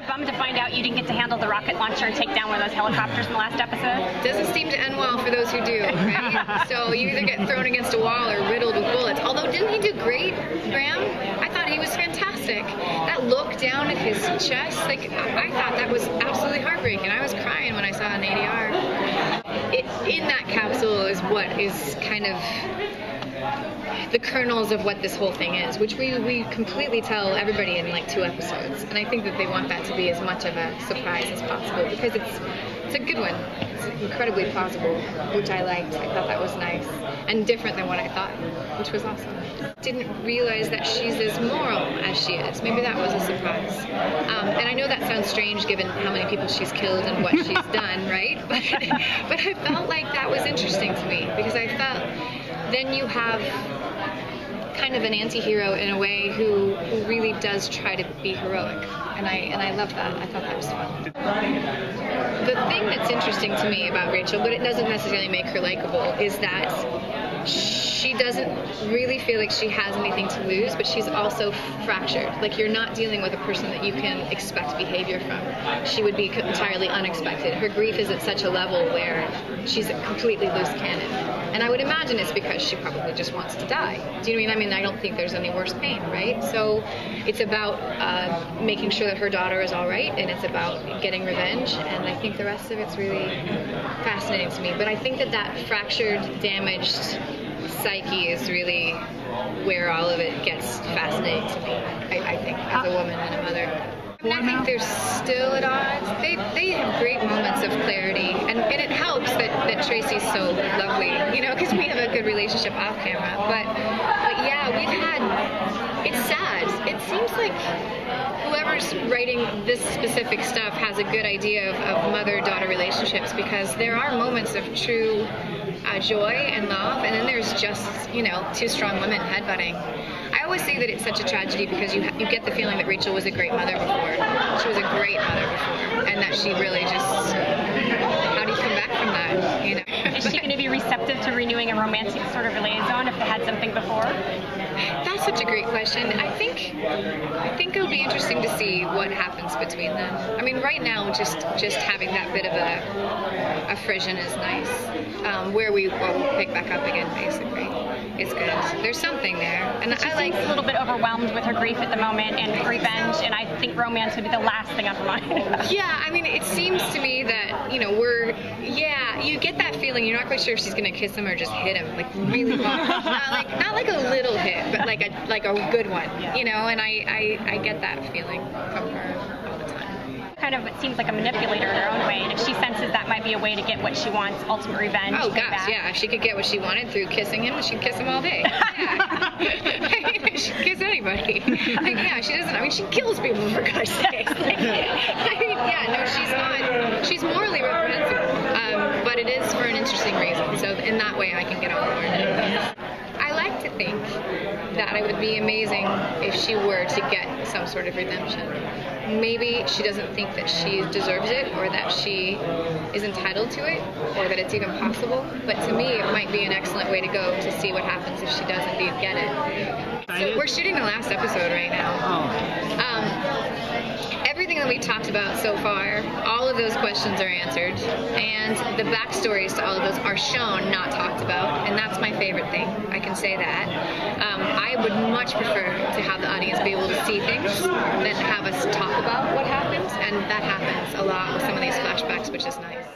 of bummed to find out you didn't get to handle the rocket launcher and take down one of those helicopters in the last episode. Doesn't seem to end well for those who do, right? So you either get thrown against a wall or riddled with bullets. Although, didn't he do great, Graham? I thought he was fantastic. That look down at his chest, like, I thought that was absolutely heartbreaking. I was crying when I saw an ADR. In that capsule is what is kind of the kernels of what this whole thing is, which we completely tell everybody in like 2 episodes. And I think that they want that to be as much of a surprise as possible because it's a good one. It's incredibly plausible, which I liked. I thought that was nice and different than what I thought, which was awesome. Didn't realize that she's as moral as she is. Maybe that was a surprise. And I know that sounds strange given how many people she's killed and what she's done, right? But I felt like that was interesting to me because I felt then you have kind of an anti-hero in a way who really does try to be heroic, and I love that. I thought that was fun. The thing that's interesting to me about Rachel, but it doesn't necessarily make her likable, is that she doesn't really feel like she has anything to lose, but she's also fractured. Like, you're not dealing with a person that you can expect behavior from. She would be entirely unexpected. Her grief is at such a level where she's a completely loose cannon. And I would imagine it's because she probably just wants to die. Do you know what I mean? I don't think there's any worse pain, right? So it's about making sure that her daughter is all right, and it's about getting revenge, and I think the rest of it's really fascinating to me. But I think that fractured, damaged psyche is really where all of it gets fascinating to me, I think, as a woman and a mother. And I think they're still at odds. They have great moments of clarity, and it helps that Tracy's so lovely, you know, because we have a good relationship off camera. But yeah, it's sad. It seems like whoever's writing this specific stuff has a good idea of mother-daughter relationships, because there are moments of true joy and love, and then there's just, you know, 2 strong women headbutting. I always say that it's such a tragedy because you get the feeling that Rachel was a great mother before. She was a great mother before, and that she really just, how do you come back from that, you know? Is she going to be receptive to renewing a romantic sort of liaison if they had something before? That's such a great question. I think it'll be interesting to see what happens between them. I mean, right now, just having that bit of a frisson is nice. Where we'll pick back up again, basically. It's good. There's something there, and she seems a little bit overwhelmed with her grief at the moment and revenge, and I think romance would be the last thing on her mind. Yeah, I mean, it seems to me that, you know, you get that feeling. You're not quite sure if she's gonna kiss him or just hit him, like really hard. not like a little hit, but like a good one, you know. And I get that feeling from her all the time. Kind of, it seems like a manipulator in her own way, and if she senses that might be a way to get what she wants, ultimate revenge. Oh gosh, yeah, if she could get what she wanted through kissing him, she'd kiss him all day. Yeah. She'd kiss anybody. Like, yeah, she doesn't, I mean, she kills people, for God's sake. Like, I mean, yeah, no, she's morally reprehensible, but it is for an interesting reason, so in that way I can get on board. I like to think that it would be amazing if she were to get some sort of redemption. Maybe she doesn't think that she deserves it, or that she is entitled to it, or that it's even possible. But to me, it might be an excellent way to go to see what happens if she does indeed get it. So we're shooting the last episode right now. Everything that we talked about so far, all of those questions are answered, and the backstories to all of those are shown, not talked about, and that's my favorite thing. I can say that. I would much prefer to have the audience be able to see things than have us talk about what happens, and that happens a lot with some of these flashbacks, which is nice.